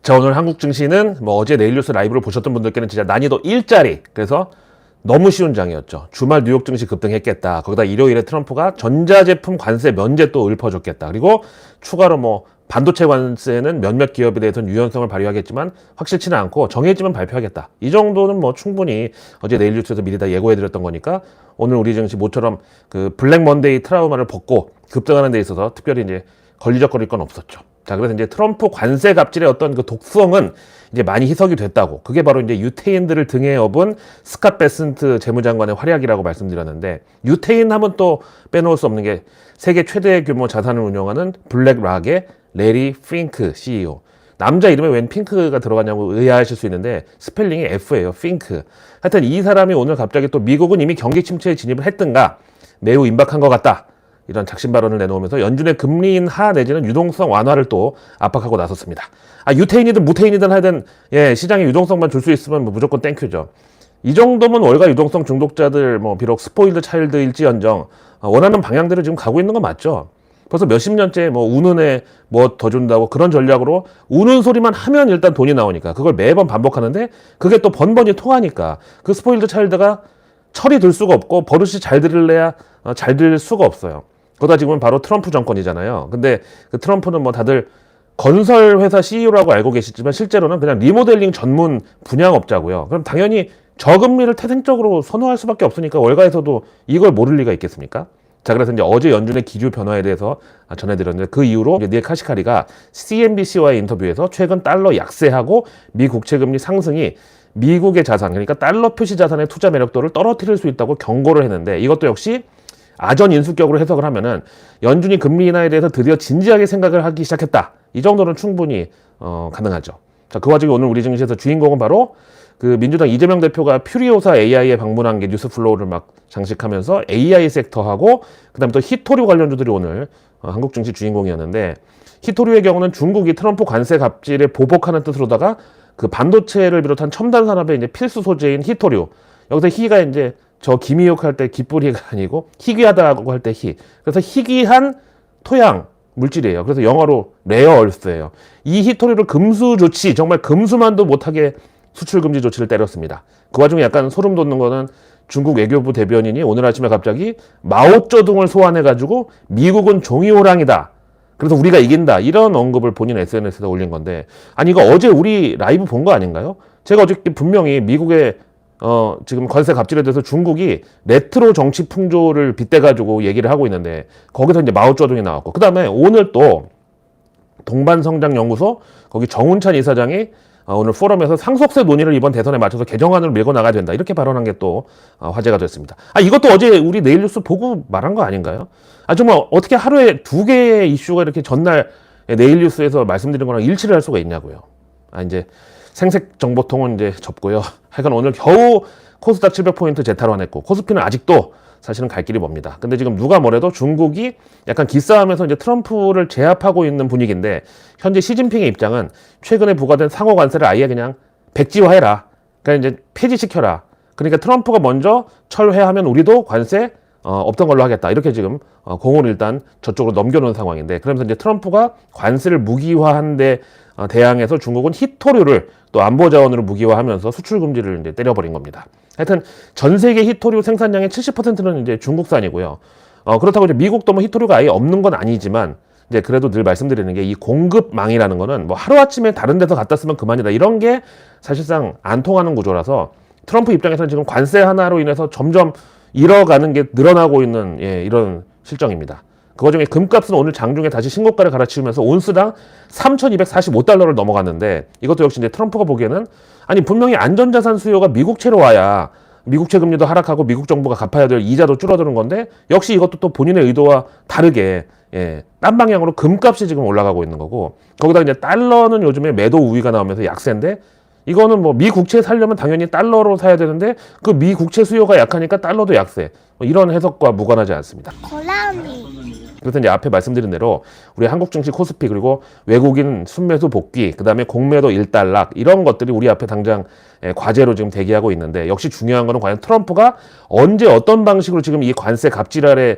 자, 오늘 한국 증시는 뭐 어제 내일 뉴스 라이브를 보셨던 분들께는 진짜 난이도 1짜리. 그래서 너무 쉬운 장이었죠. 주말 뉴욕 증시 급등했겠다. 거기다 일요일에 트럼프가 전자제품 관세 면제 또 읊어줬겠다. 그리고 추가로 뭐 반도체 관세는 몇몇 기업에 대해서는 유연성을 발휘하겠지만 확실치는 않고 정해지면 발표하겠다. 이 정도는 뭐 충분히 어제 내일 뉴스에서 미리 다 예고해드렸던 거니까 오늘 우리 증시 모처럼 그 블랙 먼데이 트라우마를 벗고 급등하는 데 있어서 특별히 이제 걸리적거릴 건 없었죠. 자, 그래서 이제 트럼프 관세 갑질의 어떤 그 독성은 이제 많이 희석이 됐다고. 그게 바로 이제 유태인들을 등에 업은 스캇 베센트 재무장관의 활약이라고 말씀드렸는데, 유태인 하면 또 빼놓을 수 없는 게 세계 최대 규모 자산을 운영하는 블랙락의 레리 핑크 CEO. 남자 이름에 웬 핑크가 들어가냐고 의아하실 수 있는데 스펠링이 F예요. 핑크. 하여튼 이 사람이 오늘 갑자기 또 미국은 이미 경기 침체에 진입을 했든가 매우 임박한 것 같다. 이런 작심 발언을 내놓으면서 연준의 금리 인하 내지는 유동성 완화를 또 압박하고 나섰습니다. 유태인이든 무태인이든 하여튼 시장에 유동성만 줄 수 있으면 뭐 무조건 땡큐죠. 이 정도면 월가 유동성 중독자들 뭐 비록 스포일드 차일드일지언정 원하는 방향대로 지금 가고 있는 거 맞죠? 벌써 몇십 년째 뭐 우는 애 뭐 더 준다고 그런 전략으로 우는 소리만 하면 일단 돈이 나오니까 그걸 매번 반복하는데 그게 또 번번이 통하니까 그 스포일드 차일드가 철이 들 수가 없고 버릇이 잘 들려야 잘 들 수가 없어요. 그러다 지금은 바로 트럼프 정권이잖아요. 근데 그 트럼프는 뭐 다들 건설회사 CEO라고 알고 계시지만 실제로는 그냥 리모델링 전문 분양업자고요. 그럼 당연히 저금리를 태생적으로 선호할 수밖에 없으니까 월가에서도 이걸 모를 리가 있겠습니까? 자, 그래서 이제 어제 연준의 기류 변화에 대해서 전해드렸는데 그 이후로 닐 카시카리가 CNBC와의 인터뷰에서 최근 달러 약세하고 미 국채금리 상승이 미국의 자산, 그러니까 달러 표시 자산의 투자 매력도를 떨어뜨릴 수 있다고 경고를 했는데 이것도 역시 아전 인수격으로 해석을 하면은 연준이 금리 인하에 대해서 드디어 진지하게 생각을 하기 시작했다. 이 정도는 충분히 가능하죠. 자, 그 와중에 오늘 우리 증시에서 주인공은 바로 그 민주당 이재명 대표가 퓨리오사 AI에 방문한 게 뉴스 플로우를 막 장식하면서 AI 섹터하고 그다음에 또 히토류 관련주들이 오늘 한국 증시 주인공이었는데 히토류의 경우는 중국이 트럼프 관세 갑질에 보복하는 뜻으로다가 그 반도체를 비롯한 첨단 산업의 이제 필수 소재인 히토류. 여기서 희가 이제 저 기미욕 할 때 기뿌리가 아니고 희귀하다고 할 때 희. 그래서 희귀한 토양 물질이에요. 그래서 영어로 레어 얼스예요. 이 히토류를 금수 조치, 정말 금수만도 못하게 수출 금지 조치를 때렸습니다. 그 와중에 약간 소름 돋는 거는 중국 외교부 대변인이 오늘 아침에 갑자기 마오쩌둥을 소환해가지고 미국은 종이호랑이다. 그래서 우리가 이긴다. 이런 언급을 본인 SNS에다 올린 건데, 아니 이거 어제 우리 라이브 본 거 아닌가요? 제가 어저께 분명히 미국의 지금 관세 갑질에 대해서 중국이 레트로 정치 풍조를 빗대가지고 얘기를 하고 있는데 거기서 이제 마오쩌둥이 나왔고, 그 다음에 오늘 또 동반성장연구소 거기 정운찬 이사장이 오늘 포럼에서 상속세 논의를 이번 대선에 맞춰서 개정안으로 밀고 나가야 된다 이렇게 발언한 게 또 화제가 됐습니다. 이것도 어제 우리 내일 뉴스 보고 말한 거 아닌가요? 정말 어떻게 하루에 두 개의 이슈가 이렇게 전날 내일 뉴스에서 말씀드린 거랑 일치를 할 수가 있냐고요. 이제 생색 정보통은 이제 접고요. 하여간 오늘 겨우 코스닥 700포인트 재탈환했고 코스피는 아직도 사실은 갈 길이 멉니다. 근데 지금 누가 뭐래도 중국이 약간 기싸움에서 이제 트럼프를 제압하고 있는 분위기인데 현재 시진핑의 입장은 최근에 부과된 상호 관세를 아예 그냥 백지화해라. 그러니까 이제 폐지시켜라. 그러니까 트럼프가 먼저 철회하면 우리도 관세 없던 걸로 하겠다. 이렇게 지금 공을 일단 저쪽으로 넘겨놓은 상황인데, 그러면서 이제 트럼프가 관세를 무기화한 데 대항해서 중국은 히토류를 또 안보 자원으로 무기화하면서 수출 금지를 이제 때려버린 겁니다. 하여튼 전 세계 히토류 생산량의 70%는 이제 중국산이고요. 그렇다고 이제 미국도 뭐 히토류가 아예 없는 건 아니지만 이제 그래도 늘 말씀드리는 게 이 공급망이라는 거는 뭐 하루아침에 다른 데서 갖다 쓰면 그만이다. 이런 게 사실상 안 통하는 구조라서 트럼프 입장에서는 지금 관세 하나로 인해서 점점 잃어가는 게 늘어나고 있는 이런 실정입니다. 그 와중에 금값은 오늘 장중에 다시 신고가를 갈아치우면서 온스당 3,245달러를 넘어갔는데 이것도 역시 이제 트럼프가 보기에는 분명히 안전자산 수요가 미국채로 와야 미국채 금리도 하락하고 미국 정부가 갚아야 될 이자도 줄어드는 건데 역시 이것도 또 본인의 의도와 다르게 딴 방향으로 금값이 지금 올라가고 있는 거고, 거기다 이제 달러는 요즘에 매도 우위가 나오면서 약세인데 이거는 뭐 미 국채 사려면 당연히 달러로 사야 되는데 그 미 국채 수요가 약하니까 달러도 약세. 이런 해석과 무관하지 않습니다. 그래서 이제 앞에 말씀드린 대로 우리 한국 증시 코스피 그리고 외국인 순매수 복귀 그다음에 공매도 일단락 이런 것들이 우리 앞에 당장 과제로 지금 대기하고 있는데, 역시 중요한 거는 과연 트럼프가 언제 어떤 방식으로 지금 이 관세 갑질 아래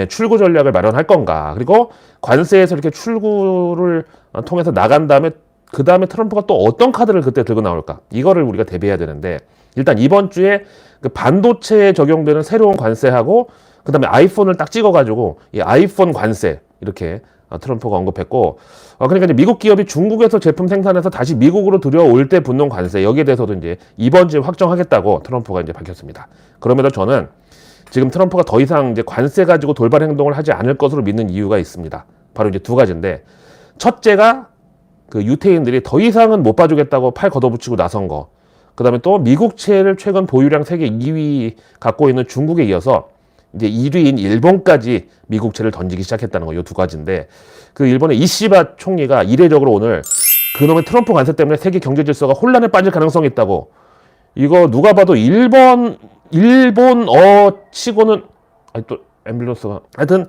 출구 전략을 마련할 건가, 그리고 관세에서 이렇게 출구를 통해서 나간 다음에 그 다음에 트럼프가 또 어떤 카드를 그때 들고 나올까? 이거를 우리가 대비해야 되는데, 일단 이번 주에 그 반도체에 적용되는 새로운 관세하고, 그 다음에 아이폰을 딱 찍어가지고, 이 아이폰 관세, 이렇게 트럼프가 언급했고, 그러니까 이제 미국 기업이 중국에서 제품 생산해서 다시 미국으로 들여올 때 붙는 관세, 여기에 대해서도 이제 이번 주에 확정하겠다고 트럼프가 이제 밝혔습니다. 그럼에도 저는 지금 트럼프가 더 이상 이제 관세 가지고 돌발 행동을 하지 않을 것으로 믿는 이유가 있습니다. 바로 이제 두 가지인데, 첫째가 그 유태인들이 더 이상은 못 봐주겠다고 팔 걷어붙이고 나선 거. 그 다음에 또 미국채를 최근 보유량 세계 2위 갖고 있는 중국에 이어서 이제 1위인 일본까지 미국채를 던지기 시작했다는 거, 이 두 가지인데, 그 일본의 이시바 총리가 이례적으로 오늘 그놈의 트럼프 관세 때문에 세계 경제 질서가 혼란에 빠질 가능성이 있다고. 이거 누가 봐도 일본어 치고는, 아니 또 앰뷸런스가, 하여튼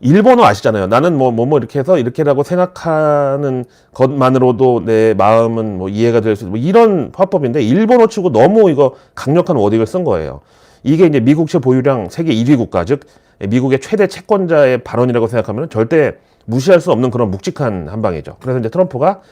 일본어 아시잖아요. 나는 뭐 이렇게 해서 이렇게라고 생각하는 것만으로도 내 마음은 뭐 이해가 될 수 있는 뭐 이런 화법인데, 일본어 치고 너무 이거 강력한 워딩을 쓴 거예요. 이게 이제 미국채 보유량 세계 1위 국가, 즉 미국의 최대 채권자의 발언이라고 생각하면 절대 무시할 수 없는 그런 묵직한 한방이죠. 그래서 이제 트럼프가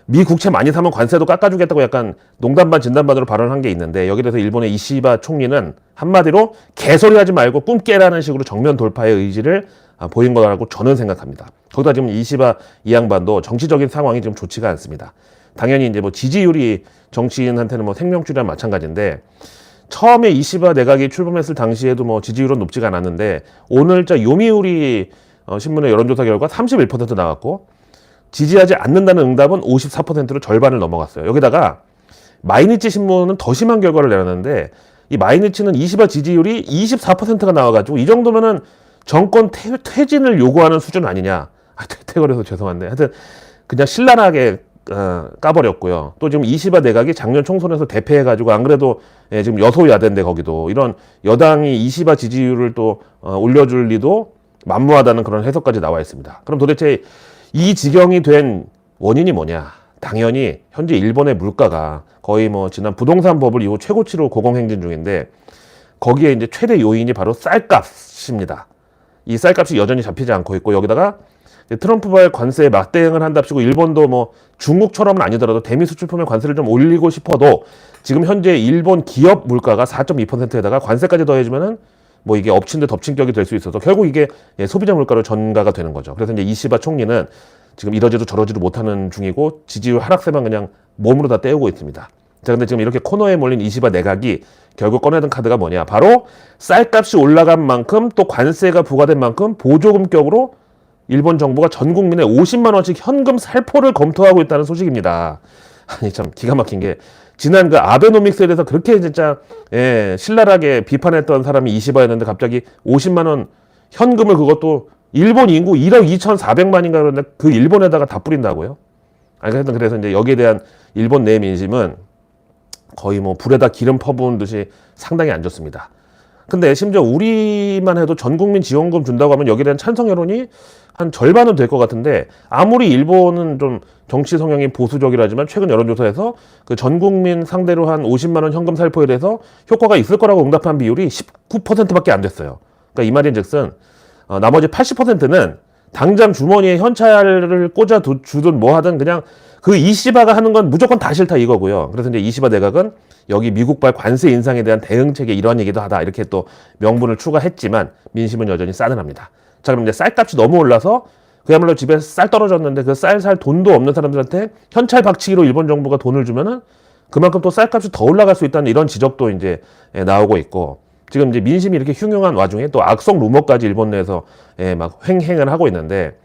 미국채 많이 사면 관세도 깎아주겠다고 약간 농담반 진담반으로 발언한 게 있는데, 여기에 대해서 일본의 이시바 총리는 한마디로 개소리 하지 말고 꿈 깨라는 식으로 정면 돌파의 의지를 보인 거라고 저는 생각합니다. 거기다 지금 이시바 이 양반도 정치적인 상황이 지금 좋지가 않습니다. 당연히 이제 뭐 지지율이 정치인한테는 뭐 생명줄이랑 마찬가지인데, 처음에 이시바 내각이 출범했을 당시에도 뭐 지지율은 높지가 않았는데, 오늘자 요미우리 신문의 여론조사 결과 31% 나왔고, 지지하지 않는다는 응답은 54%로 절반을 넘어갔어요. 여기다가 마이니치 신문은 더 심한 결과를 내놨는데, 이 마이니치는 이시바 지지율이 24%가 나와가지고 이 정도면은 정권 퇴진을 요구하는 수준 아니냐. 퇴거해서 죄송한데, 하여튼 그냥 신랄하게 까버렸고요. 또 지금 이시바 내각이 작년 총선에서 대패해가지고, 안 그래도 지금 여소야대인데 거기도 이런 여당이 이시바 지지율을 또 올려줄 리도 만무하다는 그런 해석까지 나와 있습니다. 그럼 도대체 이 지경이 된 원인이 뭐냐? 당연히 현재 일본의 물가가 거의 뭐 지난 부동산 버블 이후 최고치로 고공행진 중인데, 거기에 이제 최대 요인이 바로 쌀값입니다. 이 쌀값이 여전히 잡히지 않고 있고, 여기다가 트럼프발 관세에 맞대응을 한답시고 일본도 뭐 중국처럼은 아니더라도 대미 수출품의 관세를 좀 올리고 싶어도 지금 현재 일본 기업 물가가 4.2%에다가 관세까지 더해지면은 뭐 이게 엎친 데 덮친 격이 될 수 있어서 결국 이게 소비자 물가로 전가가 되는 거죠. 그래서 이제 이시바 총리는 지금 이러지도 저러지도 못하는 중이고, 지지율 하락세만 그냥 몸으로 다 때우고 있습니다. 자, 근데 지금 이렇게 코너에 몰린 이시바 내각이 결국 꺼내든 카드가 뭐냐? 바로 쌀값이 올라간 만큼 또 관세가 부과된 만큼 보조금격으로 일본 정부가 전 국민에 50만 원씩 현금 살포를 검토하고 있다는 소식입니다. 아니 참 기가 막힌 게, 지난 그 아베노믹스에 대해서 그렇게 진짜 신랄하게 비판했던 사람이 이시바였는데 갑자기 50만 원 현금을, 그것도 일본 인구 1억 2,400만인가 그런데 그 일본에다가 다 뿌린다고요? 아니 그래서 이제 여기에 대한 일본 내 민심은 거의 뭐 불에다 기름 퍼부은 듯이 상당히 안 좋습니다. 근데 심지어 우리만 해도 전 국민 지원금 준다고 하면 여기에 대한 찬성 여론이 한 절반은 될 것 같은데, 아무리 일본은 좀 정치 성향이 보수적이라지만 최근 여론조사에서 그 전 국민 상대로 한 50만 원 현금 살포에 대해서 효과가 있을 거라고 응답한 비율이 19%밖에 안 됐어요. 그러니까 이 말인즉슨 나머지 80%는 당장 주머니에 현찰을 꽂아 주든 뭐 하든 그냥 그 이시바가 하는 건 무조건 다 싫다 이거고요. 그래서 이제 이시바 내각은 여기 미국발 관세 인상에 대한 대응책에 이러한 얘기도 하다, 이렇게 또 명분을 추가했지만 민심은 여전히 싸늘합니다. 자, 그럼 이제 쌀값이 너무 올라서 그야말로 집에 쌀 떨어졌는데 그 쌀 살 돈도 없는 사람들한테 현찰 박치기로 일본 정부가 돈을 주면은 그만큼 또 쌀값이 더 올라갈 수 있다는 이런 지적도 이제 나오고 있고, 지금 이제 민심이 이렇게 흉흉한 와중에 또 악성 루머까지 일본 내에서 막 횡행을 하고 있는데,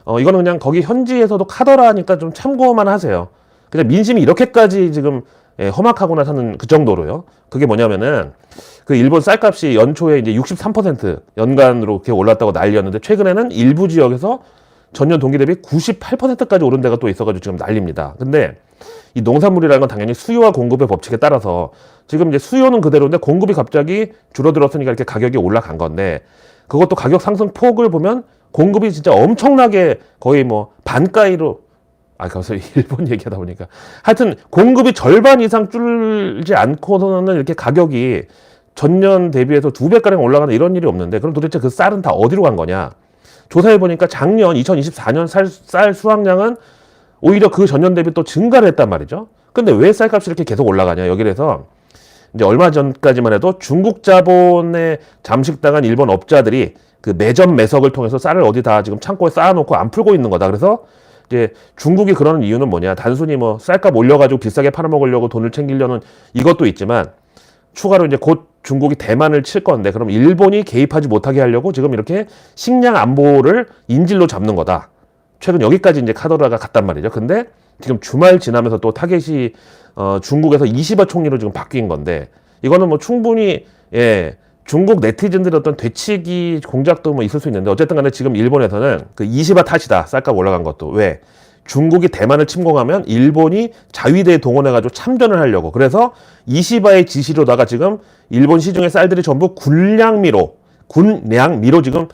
이거는 그냥 거기 현지에서도 카더라니까 좀 참고만 하세요. 그냥 민심이 이렇게까지 지금 험악하구나 하는 그 정도로요. 그게 뭐냐면은 그 일본 쌀값이 연초에 이제 63% 연간으로 이렇게 올랐다고 난리였는데, 최근에는 일부 지역에서 전년 동기 대비 98%까지 오른 데가 또 있어가지고 지금 난립니다. 근데 이 농산물이라는 건 당연히 수요와 공급의 법칙에 따라서 지금 이제 수요는 그대로인데 공급이 갑자기 줄어들었으니까 이렇게 가격이 올라간 건데, 그것도 가격 상승 폭을 보면 공급이 진짜 엄청나게 거의 뭐 반가이로, 가서 일본 얘기하다 보니까 하여튼 공급이 절반 이상 줄지 않고서는 이렇게 가격이 전년 대비해서 2배가량 올라가는 이런 일이 없는데, 그럼 도대체 그 쌀은 다 어디로 간 거냐? 조사해 보니까 작년 2024년 쌀 수확량은 오히려 그 전년 대비 또 증가를 했단 말이죠. 근데 왜 쌀값이 이렇게 계속 올라가냐? 여기에서 이제 얼마 전까지만 해도 중국 자본에 잠식당한 일본 업자들이 그 매점 매석을 통해서 쌀을 어디다 지금 창고에 쌓아놓고 안 풀고 있는 거다. 그래서 이제 중국이 그러는 이유는 뭐냐? 단순히 뭐 쌀값 올려가지고 비싸게 팔아먹으려고 돈을 챙기려는 이것도 있지만 추가로 이제 곧 중국이 대만을 칠 건데 그럼 일본이 개입하지 못하게 하려고 지금 이렇게 식량 안보를 인질로 잡는 거다. 최근 여기까지 이제 카더라가 갔단 말이죠. 근데 지금 주말 지나면서 또 타겟이 중국에서 이시바 총리로 지금 바뀐 건데 이거는 뭐 충분히 중국 네티즌들의 어떤 되치기 공작도 뭐 있을 수 있는데 어쨌든 간에 지금 일본에서는 그 이시바 탓이다. 쌀값 올라간 것도. 왜? 중국이 대만을 침공하면 일본이 자위대에 동원해가지고 참전을 하려고. 그래서 이시바의 지시로다가 지금 일본 시중의 쌀들이 전부 군량미로 지금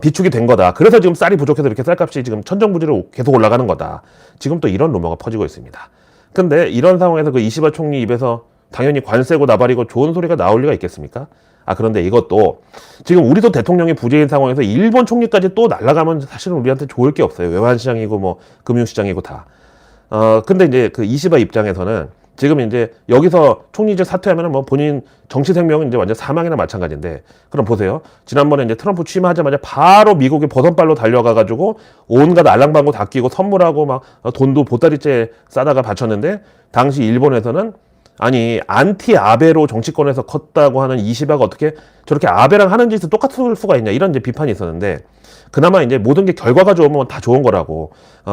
비축이 된 거다. 그래서 지금 쌀이 부족해서 이렇게 쌀값이 지금 천정부지로 계속 올라가는 거다. 지금 또 이런 루머가 퍼지고 있습니다. 근데 이런 상황에서 그 이시바 총리 입에서 당연히 관세고 나발이고 좋은 소리가 나올 리가 있겠습니까? 그런데 이것도 지금 우리도 대통령이 부재인 상황에서 일본 총리까지 또 날아가면 사실은 우리한테 좋을 게 없어요. 외환시장이고 뭐 금융시장이고 다. 근데 이제 그 이시바 입장에서는 지금 이제 여기서 총리직 사퇴하면 뭐 본인 정치 생명은 이제 완전 사망이나 마찬가지인데 그럼 보세요. 지난번에 이제 트럼프 취임하자마자 바로 미국에 버선발로 달려가가지고 온갖 알랑방구 다 끼고 선물하고 막 돈도 보따리째 싸다가 바쳤는데 당시 일본에서는 아니 안티 아베로 정치권에서 컸다고 하는 이시바가 어떻게 저렇게 아베랑 하는 짓이 똑같을 수가 있냐 이런 이제 비판이 있었는데 그나마 이제 모든 게 결과가 좋으면 다 좋은 거라고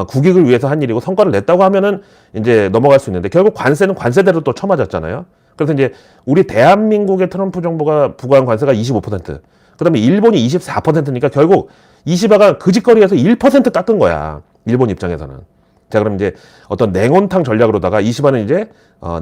국익을 위해서 한 일이고 성과를 냈다고 하면은 이제 넘어갈 수 있는데 결국 관세는 관세대로 또 쳐맞았잖아요. 그래서 이제 우리 대한민국의 트럼프 정부가 부과한 관세가 25%, 그다음에 일본이 24%니까 결국 이시바가 그 짓거리에서 1% 깎은 거야. 일본 입장에서는. 자, 그럼 이제 어떤 냉온탕 전략으로다가 이시바는 이제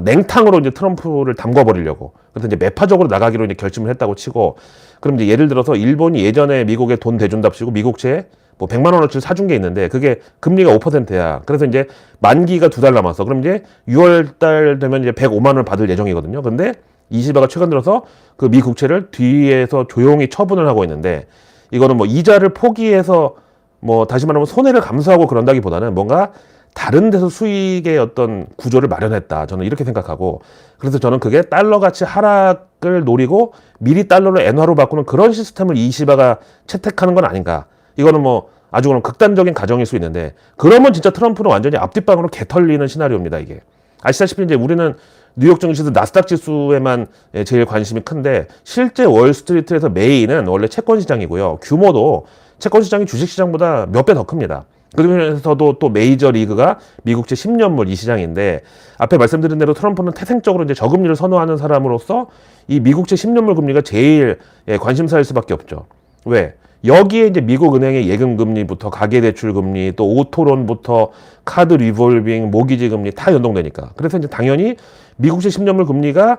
냉탕으로 이제 트럼프를 담궈버리려고. 그래서 이제 매파적으로 나가기로 이제 결심을 했다고 치고, 그럼 이제 예를 들어서 일본이 예전에 미국에 돈 대준답시고 미국채 뭐 100만 원어치 사준 게 있는데 그게 금리가 5%야. 그래서 이제 만기가 2달 남았어. 그럼 이제 6월 달 되면 이제 105만 원을 받을 예정이거든요. 근데 이시바가 최근 들어서 그 미국채를 뒤에서 조용히 처분을 하고 있는데 이거는 뭐 이자를 포기해서 뭐 다시 말하면 손해를 감수하고 그런다기보다는 뭔가 다른 데서 수익의 어떤 구조를 마련했다. 저는 이렇게 생각하고 그래서 저는 그게 달러 가치 하락을 노리고 미리 달러를 엔화로 바꾸는 그런 시스템을 이시바가 채택하는 건 아닌가. 이거는 뭐 아주 그럼 극단적인 가정일 수 있는데 그러면 진짜 트럼프는 완전히 앞뒷방으로 개털리는 시나리오입니다. 이게 아시다시피 이제 우리는 뉴욕 증시에서 나스닥 지수에만 제일 관심이 큰데 실제 월스트리트에서 메인은 원래 채권 시장이고요. 규모도 채권 시장이 주식 시장보다 몇 배 더 큽니다. 그중에서도 또 메이저 리그가 미국채 10년물 이 시장인데 앞에 말씀드린 대로 트럼프는 태생적으로 이제 저금리를 선호하는 사람으로서 이 미국채 10년물 금리가 제일 관심사일 수밖에 없죠. 왜? 여기에 이제 미국 은행의 예금 금리부터 가계대출 금리 또 오토론부터 카드 리볼빙 모기지 금리 다 연동되니까. 그래서 이제 당연히 미국채 10년물 금리가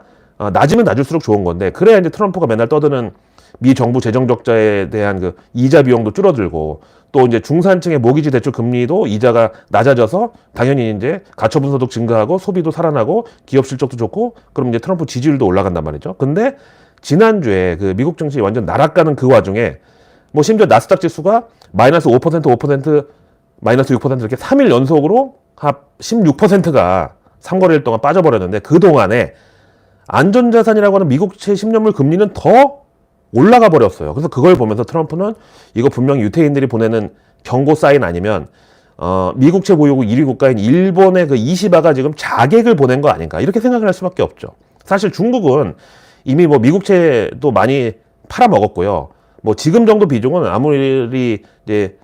낮으면 낮을수록 좋은 건데 그래야 이제 트럼프가 맨날 떠드는 미 정부 재정 적자에 대한 그 이자 비용도 줄어들고 또 이제 중산층의 모기지 대출 금리도 이자가 낮아져서 당연히 이제 가처분 소득 증가하고 소비도 살아나고 기업 실적도 좋고 그럼 이제 트럼프 지지율도 올라간단 말이죠. 근데 지난주에 그 미국 증시 완전 날아가는 그 와중에 뭐 심지어 나스닥 지수가 마이너스 5%, 5%, 마이너스 6% 이렇게 3일 연속으로 합 16%가 3거래일 동안 빠져버렸는데 그동안에 안전자산이라고 하는 미국채 10년물 금리는 더 올라가 버렸어요. 그래서 그걸 보면서 트럼프는 이거 분명히 유태인들이 보내는 경고 사인 아니면 미국채 보유국 1위 국가인 일본의 그 이시바가 지금 자객을 보낸 거 아닌가 이렇게 생각을 할 수밖에 없죠. 사실 중국은 이미 뭐 미국채도 많이 팔아먹었고요. 뭐 지금 정도 비중은 아무리 이제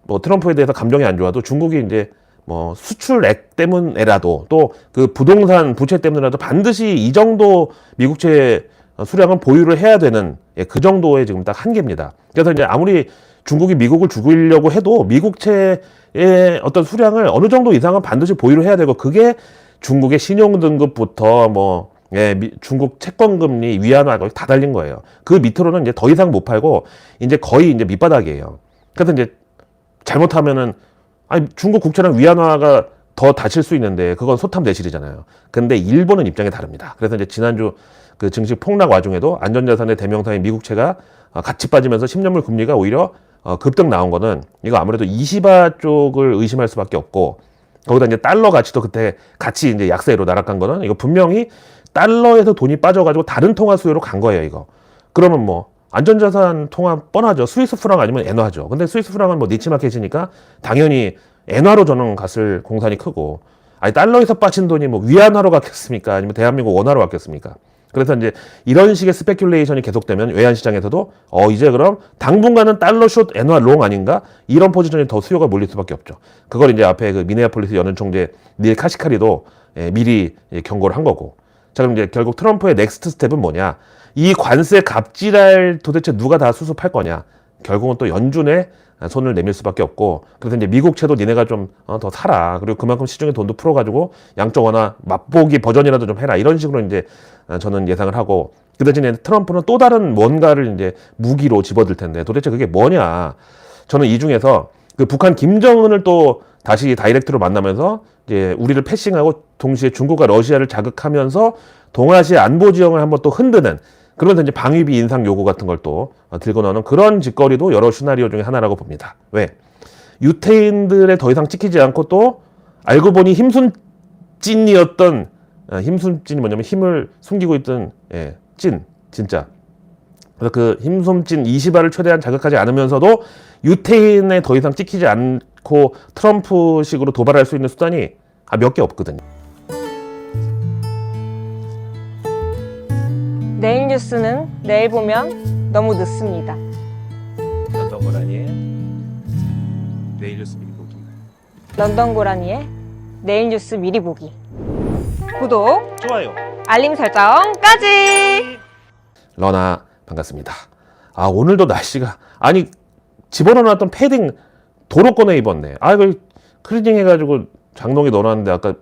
뭐 트럼프에 대해서 감정이 안 좋아도 중국이 이제 뭐 수출액 때문에라도 또 그 부동산 부채 때문에라도 반드시 이 정도 미국채 수량은 보유를 해야 되는 그 정도의 지금 딱 한계입니다. 그래서 이제 아무리 중국이 미국을 죽이려고 해도 미국채의 어떤 수량을 어느 정도 이상은 반드시 보유를 해야 되고 그게 중국의 신용등급부터 뭐 중국 채권금리 위안화 거의 다 달린 거예요. 그 밑으로는 이제 더 이상 못 팔고 이제 거의 이제 밑바닥이에요. 그래서 이제 잘못하면은 아니 중국 국채랑 위안화가 더 다칠 수 있는데 그건 소탐대실이잖아요. 근데 일본은 입장이 다릅니다. 그래서 이제 지난주 그 증시 폭락 와중에도 안전자산의 대명사인 미국채가 같이 빠지면서 10년물 금리가 오히려 급등 나온 거는 이거 아무래도 이시바 쪽을 의심할 수밖에 없고 거기다 이제 달러 가치도 그때 같이 이제 약세로 날아간 거는 이거 분명히 달러에서 돈이 빠져가지고 다른 통화 수요로 간 거예요, 이거. 그러면 뭐 안전자산 통화 뻔하죠. 스위스 프랑 아니면 엔화죠. 근데 스위스 프랑은 뭐 니치마켓이니까 당연히 엔화로 저는 갔을 공산이 크고, 아니 달러에서 빠진 돈이 뭐 위안화로 갔겠습니까? 아니면 대한민국 원화로 갔겠습니까? 그래서 이제 이런 식의 스페큘레이션이 계속되면 외환 시장에서도 이제 그럼 당분간은 달러 숏 엔화 롱 아닌가? 이런 포지션이 더 수요가 몰릴 수밖에 없죠. 그걸 이제 앞에 그 미네아폴리스 연은 총재 닐 카시카리도 미리 경고를 한 거고. 자, 그럼 이제 결국 트럼프의 넥스트 스텝은 뭐냐? 이 관세 갑질할 도대체 누가 다 수습할 거냐? 결국은 또 연준에 손을 내밀 수밖에 없고, 그래서 이제 미국채도 니네가 좀 더 사라. 그리고 그만큼 시중에 돈도 풀어가지고 양쪽 원화 맛보기 버전이라도 좀 해라. 이런 식으로 이제 저는 예상을 하고, 그 대신에 트럼프는 또 다른 뭔가를 이제 무기로 집어들 텐데 도대체 그게 뭐냐? 저는 이 중에서 그 북한 김정은을 또 다시 다이렉트로 만나면서 이제 우리를 패싱하고 동시에 중국과 러시아를 자극하면서 동아시아 안보 지형을 한번 또 흔드는, 그러면서 이제 방위비 인상 요구 같은 걸 또 들고 나오는 그런 짓거리도 여러 시나리오 중에 하나라고 봅니다. 왜? 유태인들에 더 이상 찍히지 않고 또 알고 보니 힘순찐이었던, 힘순찐이 뭐냐면 힘을 숨기고 있던 찐, 진짜. 그래서 그 힘숨찐 이시바를 최대한 자극하지 않으면서도 유태인에 더 이상 찍히지 않고 트럼프식으로 도발할 수 있는 수단이 몇 개 없거든요. 내일 뉴스는 내일 보면 너무 늦습니다. 런던 고라니의 내일 뉴스 미리 보기. 런던 고라니의 내일 뉴스 미리 보기. 구독, 좋아요. 알림 설정까지. 러나 반갑습니다. 오늘도 날씨가, 아니 집어넣어놨던 패딩 도로 꺼내 입었네. 이거 클리닝 해가지고 장롱에 넣어놨는데 아까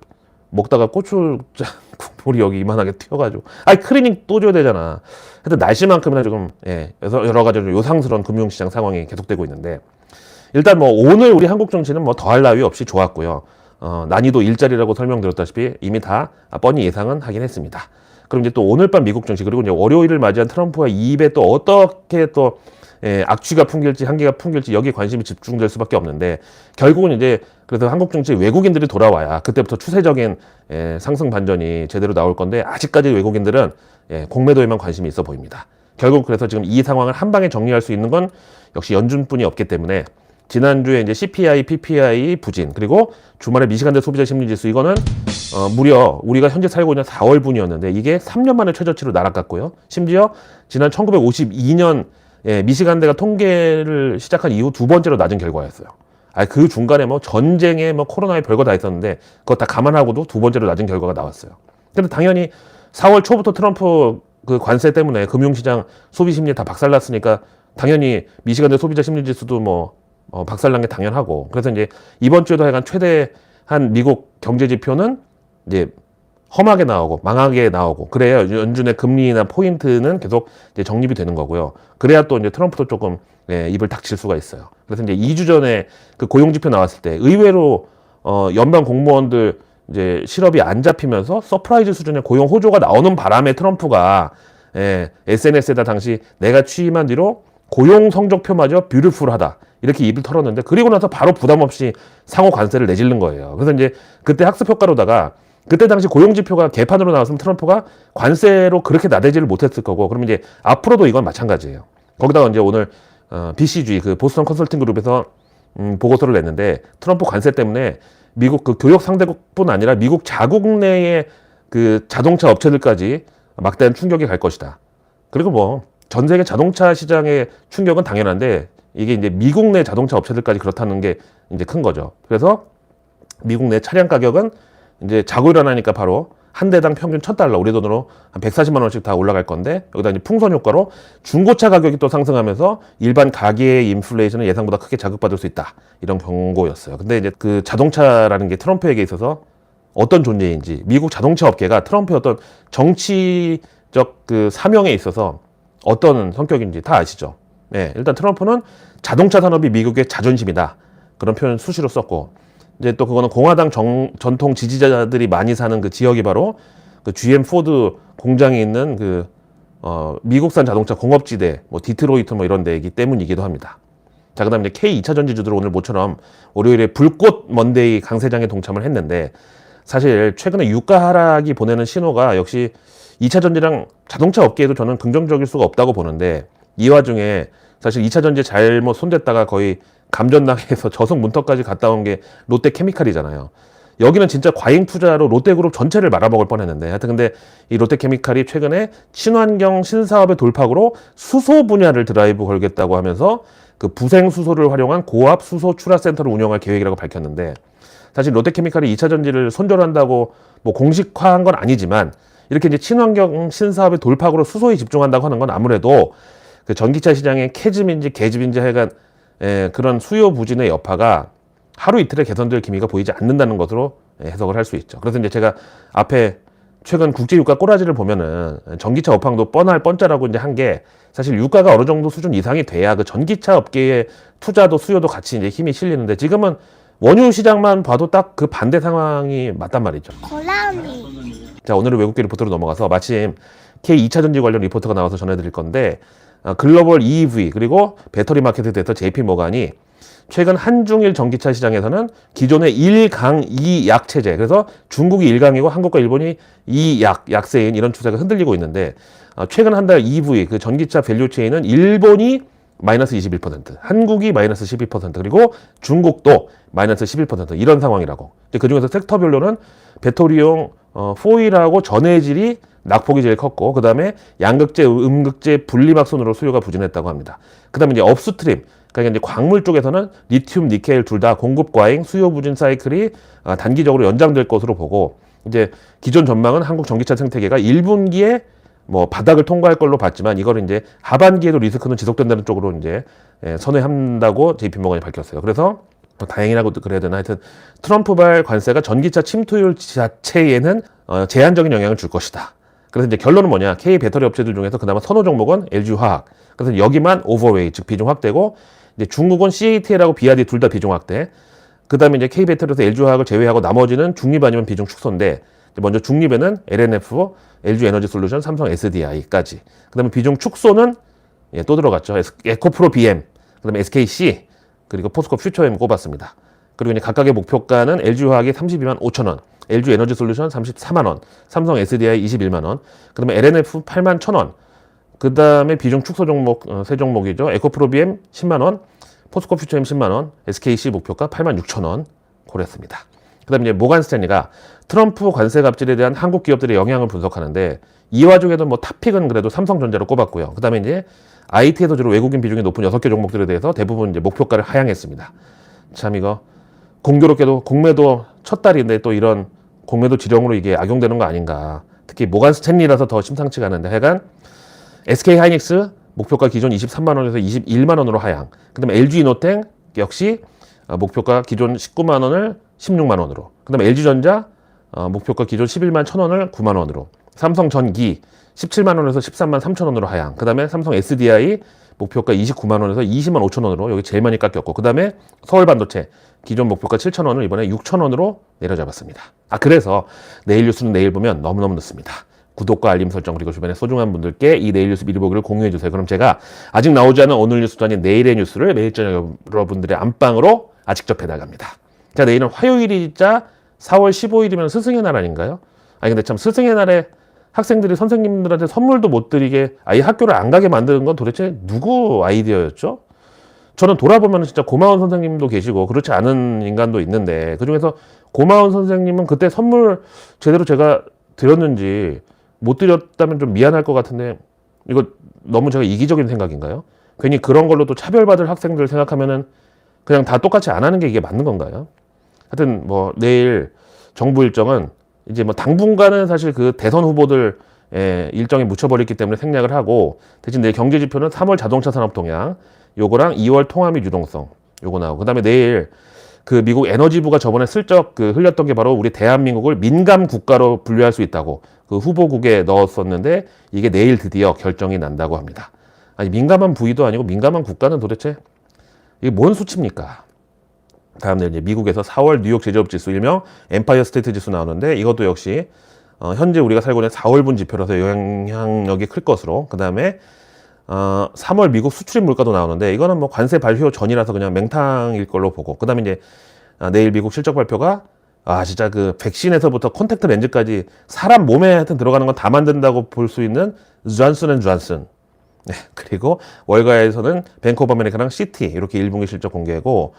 먹다가 고추장 국물이 여기 이만하게 튀어가지고, 클리닝 또 줘야 되잖아. 하여튼 날씨만큼이나 조금 여러 가지로 요상스러운 금융시장 상황이 계속되고 있는데, 일단 뭐 오늘 우리 한국 정치는 뭐 더할 나위 없이 좋았고요. 난이도 일자리라고 설명드렸다시피 이미 다 뻔히 예상은 하긴 했습니다. 그럼 이제 또 오늘 밤 미국 정치, 그리고 이제 월요일을 맞이한 트럼프와 이 입에 또 어떻게 또 악취가 풍길지 한기가 풍길지 여기에 관심이 집중될 수밖에 없는데, 결국은 이제 그래서 한국 정치 외국인들이 돌아와야 그때부터 추세적인 상승 반전이 제대로 나올 건데, 아직까지 외국인들은 공매도에만 관심이 있어 보입니다. 결국 그래서 지금 이 상황을 한 방에 정리할 수 있는 건 역시 연준뿐이 없기 때문에, 지난주에 이제 CPI, PPI 부진, 그리고 주말에 미시간대 소비자 심리지수, 이거는 무려 우리가 현재 살고 있는 4월분이었는데 이게 3년 만에 최저치로 날아갔고요. 심지어 지난 1952년 미시간대가 통계를 시작한 이후 두 번째로 낮은 결과였어요. 그 중간에 뭐 전쟁에 뭐 코로나에 별거 다 있었는데 그거 다 감안하고도 두 번째로 낮은 결과가 나왔어요. 근데 당연히 4월 초부터 트럼프 그 관세 때문에 금융시장 소비 심리 다 박살났으니까 당연히 미시간대 소비자 심리지수도 뭐 박살난 게 당연하고, 그래서 이제 이번 주에도 하여간 최대한 미국 경제 지표는 이제 험하게 나오고 망하게 나오고, 그래야 연준의 금리나 포인트는 계속 이제 정립이 되는 거고요. 그래야 또 이제 트럼프도 조금 입을 닥칠 수가 있어요. 그래서 이제 2주 전에 그 고용 지표 나왔을 때 의외로 연방 공무원들 이제 실업이 안 잡히면서 서프라이즈 수준의 고용 호조가 나오는 바람에 트럼프가 SNS에다 당시 내가 취임한 뒤로 고용 성적표마저 뷰티풀하다 이렇게 입을 털었는데, 그리고 나서 바로 부담 없이 상호 관세를 내질른 거예요. 그래서 이제 그때 학습 효과로다가 그때 당시 고용지표가 개판으로 나왔으면 트럼프가 관세로 그렇게 나대지를 못했을 거고, 그러면 이제 앞으로도 이건 마찬가지예요. 거기다가 이제 오늘 BCG 그 보스턴 컨설팅 그룹에서 보고서를 냈는데, 트럼프 관세 때문에 미국 그 교역 상대국뿐 아니라 미국 자국 내의 그 자동차 업체들까지 막대한 충격이 갈 것이다. 그리고 뭐 전 세계 자동차 시장의 충격은 당연한데 이게 이제 미국 내 자동차 업체들까지 그렇다는 게 이제 큰 거죠. 그래서 미국 내 차량 가격은 이제 자고 일어나니까 바로 한 대당 평균 $1,000, 우리 돈으로 한 140만 원씩 다 올라갈 건데, 여기다 이제 풍선 효과로 중고차 가격이 또 상승하면서 일반 가계의 인플레이션은 예상보다 크게 자극받을 수 있다. 이런 경고였어요. 근데 이제 그 자동차라는 게 트럼프에게 있어서 어떤 존재인지, 미국 자동차 업계가 트럼프의 어떤 정치적 그 사명에 있어서 어떤 성격인지 다 아시죠? 일단 트럼프는 자동차 산업이 미국의 자존심이다. 그런 표현 수시로 썼고, 이제 또 그거는 공화당 전통 지지자들이 많이 사는 그 지역이 바로 그 GM 포드 공장이 있는 그 미국산 자동차 공업지대, 뭐 디트로이트 뭐 이런 데이기 때문이기도 합니다. 자, 그 다음에 이제 K 2차 전지주들 오늘 모처럼 월요일에 불꽃 먼데이 강세장에 동참을 했는데 사실 최근에 유가 하락이 보내는 신호가 역시 2차 전지랑 자동차 업계에도 저는 긍정적일 수가 없다고 보는데 이 와중에 사실 2차 전지에 잘못 손댔다가 거의 감전당해서 저속 문턱까지 갔다 온 게 롯데케미칼이잖아요. 여기는 진짜 과잉 투자로 롯데그룹 전체를 말아먹을 뻔했는데 하여튼 근데 이 롯데케미칼이 최근에 친환경 신사업의 돌파구로 수소 분야를 드라이브 걸겠다고 하면서 그 부생 수소를 활용한 고압 수소 출하센터를 운영할 계획이라고 밝혔는데 사실 롯데케미칼이 2차 전지를 손절한다고 뭐 공식화한 건 아니지만 이렇게 이제 친환경 신사업의 돌파구로 수소에 집중한다고 하는 건 아무래도 그 전기차 시장의 캐즘인지 개집인지 하여간 그런 수요 부진의 여파가 하루 이틀에 개선될 기미가 보이지 않는다는 것으로 해석을 할 수 있죠. 그래서 이제 제가 앞에 최근 국제유가 꼬라지를 보면은 전기차 업황도 뻔할 뻔짜라고 이제 한 게 사실 유가가 어느 정도 수준 이상이 돼야 그 전기차 업계의 투자도 수요도 같이 이제 힘이 실리는데 지금은 원유 시장만 봐도 딱 그 반대 상황이 맞단 말이죠. 자, 오늘은 외국계 리포트로 넘어가서 마침 K 2차 전지 관련 리포트가 나와서 전해드릴 건데 글로벌 EV 그리고 배터리 마케트 데이터 JP 모간이 최근 한중일 전기차 시장에서는 기존의 1강 2약 체제, 그래서 중국이 1강이고 한국과 일본이 2약, 약세인 이런 추세가 흔들리고 있는데 최근 한 달 EV, 그 전기차 밸류 체인은 일본이 마이너스 21%, 한국이 마이너스 12%, 그리고 중국도 마이너스 11% 이런 상황이라고. 그 중에서 섹터별로는 배터리용 포일하고 전해질이 낙폭이 제일 컸고, 그 다음에 양극재, 음극재, 분리막 순으로 수요가 부진했다고 합니다. 그 다음에 이제 업스트림, 그러니까 이제 광물 쪽에서는 리튬, 니켈 둘 다 공급 과잉, 수요 부진 사이클이 단기적으로 연장될 것으로 보고, 이제 기존 전망은 한국 전기차 생태계가 1분기에 뭐 바닥을 통과할 걸로 봤지만 이걸 이제 하반기에도 리스크는 지속된다는 쪽으로 이제 선회한다고 JP모건이 밝혔어요. 그래서 뭐 다행이라고 그래야 되나 하여튼 트럼프발 관세가 전기차 침투율 자체에는 제한적인 영향을 줄 것이다. 그래서 이제 결론은 뭐냐? K 배터리 업체들 중에서 그나마 선호 종목은 LG화학. 그래서 여기만 오버웨이 즉 비중 확대고 이제 중국은 CATL하고 BRD 둘 다 비중 확대. 그다음에 이제 K 배터리에서 LG화학을 제외하고 나머지는 중립 아니면 비중 축소인데 먼저 중립에는 LNF, LG 에너지 솔루션, 삼성 SDI까지. 그다음에 비중 축소는 또 들어갔죠. 에코프로 BM, 그다음에 SKC, 그리고 포스코 퓨처엠 꼽았습니다. 그리고 이제 각각의 목표가는 LG화학이 32만 5천 원, LG 에너지 솔루션 34만 원, 삼성 SDI 21만 원, 그다음에 LNF 8만 1천 원. 그다음에 비중 축소 종목 세 종목이죠. 에코프로 BM 10만 원, 포스코 퓨처엠 10만 원, SKC 목표가 8만 6천 원 고랬습니다. 그다음에 이제 모간 스탠리가 트럼프 관세 갑질에 대한 한국 기업들의 영향을 분석하는데 이 와중에도 뭐 탑픽은 그래도 삼성전자로 꼽았고요. 그다음에 이제 IT에서 주로 외국인 비중이 높은 6개 종목들에 대해서 대부분 이제 목표가를 하향했습니다. 참 이거 공교롭게도 공매도 첫 달인데 또 이런 공매도 지령으로 이게 악용되는 거 아닌가. 특히 모간 스탠리라서 더 심상치가 않은데 하여간 SK 하이닉스 목표가 기존 23만 원에서 21만 원으로 하향. 그다음에 LG 이노텍 역시 목표가 기존 19만 원을 16만 원으로. 그다음에 LG전자 목표가 기존 11만 1천 원을 9만 원으로. 삼성전기 17만 원에서 13만 3천 원으로 하향. 그다음에 삼성 SDI 목표가 29만 원에서 20만 5천 원으로 여기 제일 많이 깎였고, 그다음에 서울반도체 기존 목표가 7천 원을 이번에 6천 원으로 내려잡았습니다. 그래서 내일 뉴스는 내일 보면 너무너무 늦습니다. 구독과 알림 설정 그리고 주변에 소중한 분들께 이 내일 뉴스 미리 보기를 공유해 주세요. 그럼 제가 아직 나오지 않은 오늘 뉴스도 아닌 내일의 뉴스를 매일 저녁 여러분들의 안방으로 직접 배달갑니다. 자, 내일은 화요일이자 4월 15일이면 스승의 날 아닌가요? 아니 근데 참 스승의 날에 학생들이 선생님들한테 선물도 못 드리게 아예 학교를 안 가게 만드는 건 도대체 누구 아이디어였죠? 저는 돌아보면 진짜 고마운 선생님도 계시고 그렇지 않은 인간도 있는데 그중에서 고마운 선생님은 그때 선물 제대로 제가 드렸는지 못 드렸다면 좀 미안할 것 같은데 이거 너무 제가 이기적인 생각인가요? 괜히 그런 걸로 또 차별받을 학생들 생각하면은 그냥 다 똑같이 안 하는 게 이게 맞는 건가요? 하여튼 뭐 내일 정부 일정은 이제 뭐 당분간은 사실 그 대선 후보들 일정에 묻혀버렸기 때문에 생략을 하고 대신 내일 경제 지표는 3월 자동차 산업 동향 요거랑 2월 통화 및 유동성 요거 나오고 그다음에 내일 그 미국 에너지부가 저번에 슬쩍 그 흘렸던 게 바로 우리 대한민국을 민감 국가로 분류할 수 있다고 그 후보국에 넣었었는데 이게 내일 드디어 결정이 난다고 합니다. 아니 민감한 부위도 아니고 민감한 국가는 도대체 이게 뭔 수치입니까? 다음 날 이제 미국에서 4월 뉴욕 제조업 지수 일명 엠파이어 스테이트 지수 나오는데 이것도 역시 현재 우리가 살고 있는 4월분 지표라서 영향력이 클 것으로, 그 다음에 3월 미국 수출입 물가도 나오는데 이거는 뭐 관세 발효 전이라서 그냥 맹탕일 걸로 보고 그다음에 이제 내일 미국 실적 발표가 진짜 그 백신에서부터 콘택트 렌즈까지 사람 몸에 하여튼 들어가는 건 다 만든다고 볼 수 있는 존슨앤존슨. 네, 그리고 월가에서는 뱅크 오브 아메리카랑 시티 이렇게 1분기 실적 공개고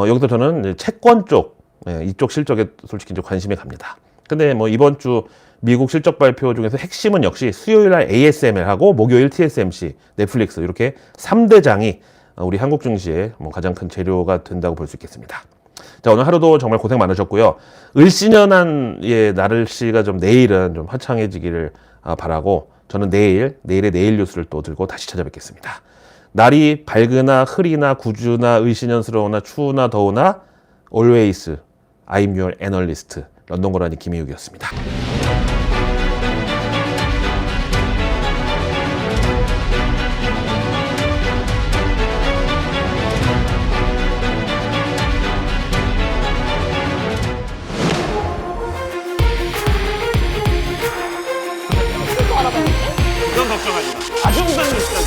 여기서 저는 채권 쪽 이쪽 실적에 솔직히 이제 관심이 갑니다. 근데 뭐 이번 주 미국 실적 발표 중에서 핵심은 역시 수요일 날 ASML하고 목요일 TSMC, 넷플릭스 이렇게 3대장이 우리 한국 증시의 뭐 가장 큰 재료가 된다고 볼 수 있겠습니다. 자, 오늘 하루도 정말 고생 많으셨고요. 을씨년한 날씨가 좀 내일은 좀 화창해지기를 바라고 저는 내일의 내일 뉴스를 또 들고 다시 찾아뵙겠습니다. 날이 밝으나 흐리나 구주나 을씨년스러우나 추우나 더우나 always I'm your analyst 런던 고라니 김희욱이었습니다. 그런 걱정하지 마. 아주 무서운 뉴스다.